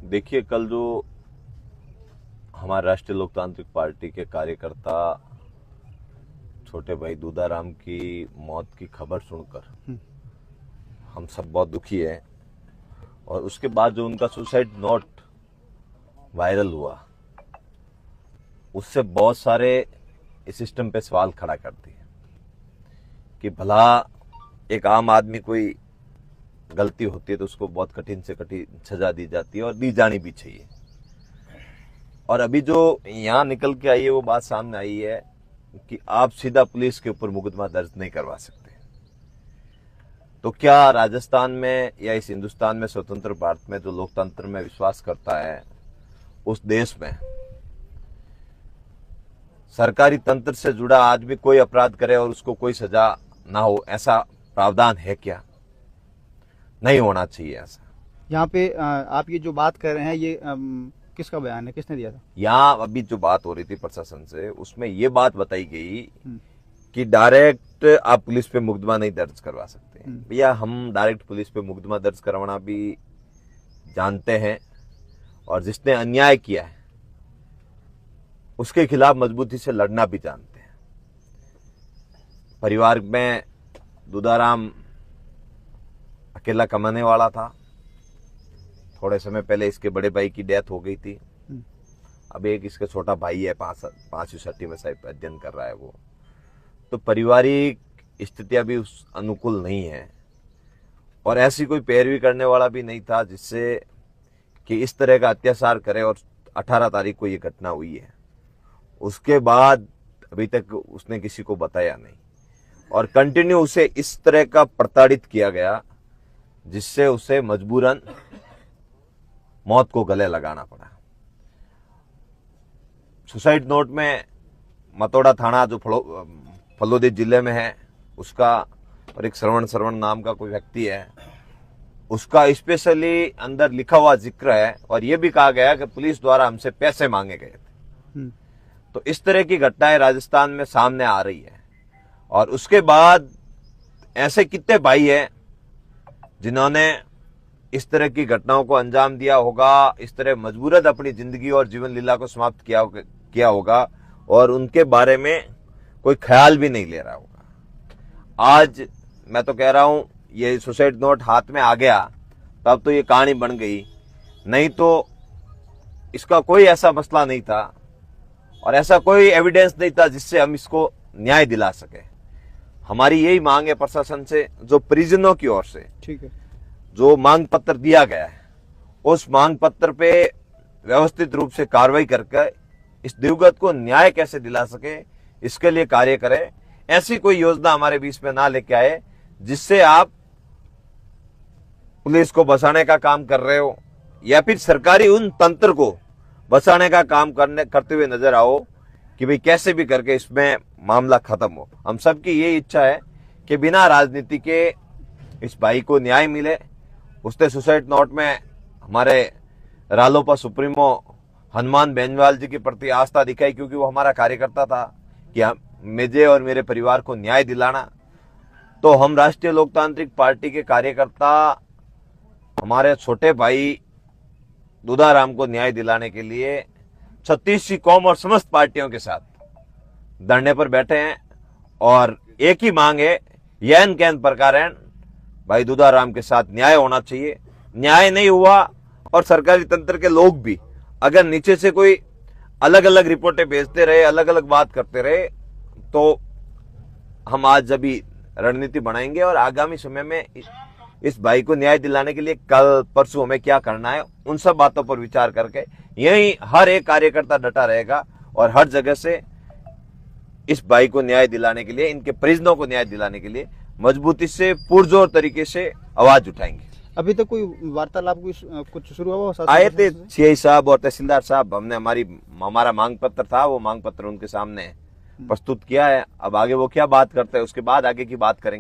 देखिए, कल जो हमारे राष्ट्रीय लोकतांत्रिक पार्टी के कार्यकर्ता छोटे भाई दूधाराम की मौत की खबर सुनकर हम सब बहुत दुखी हैं। और उसके बाद जो उनका सुसाइड नोट वायरल हुआ, उससे बहुत सारे इस सिस्टम पे सवाल खड़ा करती है कि भला एक आम आदमी कोई गलती होती है तो उसको बहुत कठिन से कठिन सजा दी जाती है और दी जानी भी चाहिए। और अभी जो यहाँ निकल के आई है वो बात सामने आई है कि आप सीधा पुलिस के ऊपर मुकदमा दर्ज नहीं करवा सकते। तो क्या राजस्थान में या इस हिंदुस्तान में, स्वतंत्र भारत में, जो लोकतंत्र में विश्वास करता है, उस देश में सरकारी तंत्र से जुड़ा आदमी कोई अपराध करे और उसको कोई सजा ना हो, ऐसा प्रावधान है क्या? नहीं होना चाहिए ऐसा। यहाँ पे आप ये जो बात कर रहे हैं ये किसका बयान है, किसने दिया था? यहाँ अभी जो बात हो रही थी प्रशासन से, उसमें ये बात बताई गई कि डायरेक्ट आप पुलिस पे मुकदमा नहीं दर्ज करवा सकते। भैया, हम डायरेक्ट पुलिस पे मुकदमा दर्ज करवाना भी जानते हैं और जिसने अन्याय किया है उसके खिलाफ मजबूती से लड़ना भी जानते हैं। परिवार में दूधाराम अकेला कमाने वाला था। थोड़े समय पहले इसके बड़े भाई की डेथ हो गई थी। अब एक इसका छोटा भाई है, 5वीं छठी में शायद अध्ययन कर रहा है वो। तो पारिवारिक स्थितियां भी उस अनुकूल नहीं है और ऐसी कोई पैरवी करने वाला भी नहीं था जिससे कि इस तरह का अत्याचार करे। और 18 तारीख को ये घटना हुई है। उसके बाद अभी तक उसने किसी को बताया नहीं और कंटिन्यू उसे इस तरह का प्रताड़ित किया गया जिससे उसे मजबूरन मौत को गले लगाना पड़ा। सुसाइड नोट में मतोड़ा थाना जो फलोदी जिले में है उसका, और एक श्रवण नाम का कोई व्यक्ति है, उसका स्पेशली अंदर लिखा हुआ जिक्र है और यह भी कहा गया कि पुलिस द्वारा हमसे पैसे मांगे गए थे। तो इस तरह की घटनाएं राजस्थान में सामने आ रही है। और उसके बाद ऐसे कितने भाई हैं जिन्होंने इस तरह की घटनाओं को अंजाम दिया होगा, इस तरह मजबूरन अपनी जिंदगी और जीवन लीला को समाप्त किया होगा और उनके बारे में कोई ख्याल भी नहीं ले रहा होगा। आज मैं तो कह रहा हूं, ये सुसाइड नोट हाथ में आ गया तब तो ये कहानी बन गई, नहीं तो इसका कोई ऐसा मसला नहीं था और ऐसा कोई एविडेंस नहीं था जिससे हम इसको न्याय दिला सके। हमारी यही मांग है प्रशासन से, जो परिजनों की ओर से ठीक है जो मांग पत्र दिया गया है, उस मांग पत्र पे व्यवस्थित रूप से कार्रवाई करके इस दिवंगत को न्याय कैसे दिला सके, इसके लिए कार्य करें। ऐसी कोई योजना हमारे बीच में ना लेके आए जिससे आप पुलिस को बचाने का काम कर रहे हो या फिर सरकारी उन तंत्र को बचाने का काम करते हुए नजर आओ कि भाई कैसे भी करके इसमें मामला खत्म हो। हम सबकी ये इच्छा है कि बिना राजनीति के इस भाई को न्याय मिले। उसने सुसाइड नोट में हमारे रालोपा सुप्रीमो हनुमान बेनीवाल जी के प्रति आस्था दिखाई, क्योंकि वो हमारा कार्यकर्ता था कि मुझे और मेरे परिवार को न्याय दिलाना। तो हम राष्ट्रीय लोकतांत्रिक पार्टी के कार्यकर्ता हमारे छोटे भाई दूधाराम को न्याय दिलाने के लिए छत्तीस कौम और समस्त पार्टियों के साथ धरने पर बैठे हैं और एक ही मांग है, यैन कैन प्रकारेण भाई दूधाराम के साथ न्याय होना चाहिए। न्याय नहीं हुआ और सरकारी तंत्र के लोग भी अगर नीचे से कोई अलग अलग रिपोर्टें भेजते रहे, अलग अलग बात करते रहे, तो हम आज अभी रणनीति बनाएंगे और आगामी समय में इस भाई को न्याय दिलाने के लिए कल परसों हमें क्या करना है, उन सब बातों पर विचार करके यही हर एक कार्यकर्ता डटा रहेगा और हर जगह से इस भाई को न्याय दिलाने के लिए, इनके परिजनों को न्याय दिलाने के लिए मजबूती से पुरजोर तरीके से आवाज उठाएंगे। अभी तक कोई वार्तालाप कुछ शुरू हुआ? आए थे सीआई साहब और तहसीलदार साहब, हमने हमारा मांग पत्र था, वो मांग पत्र उनके सामने प्रस्तुत किया है। अब आगे वो क्या बात करते हैं उसके बाद आगे की बात करेंगे।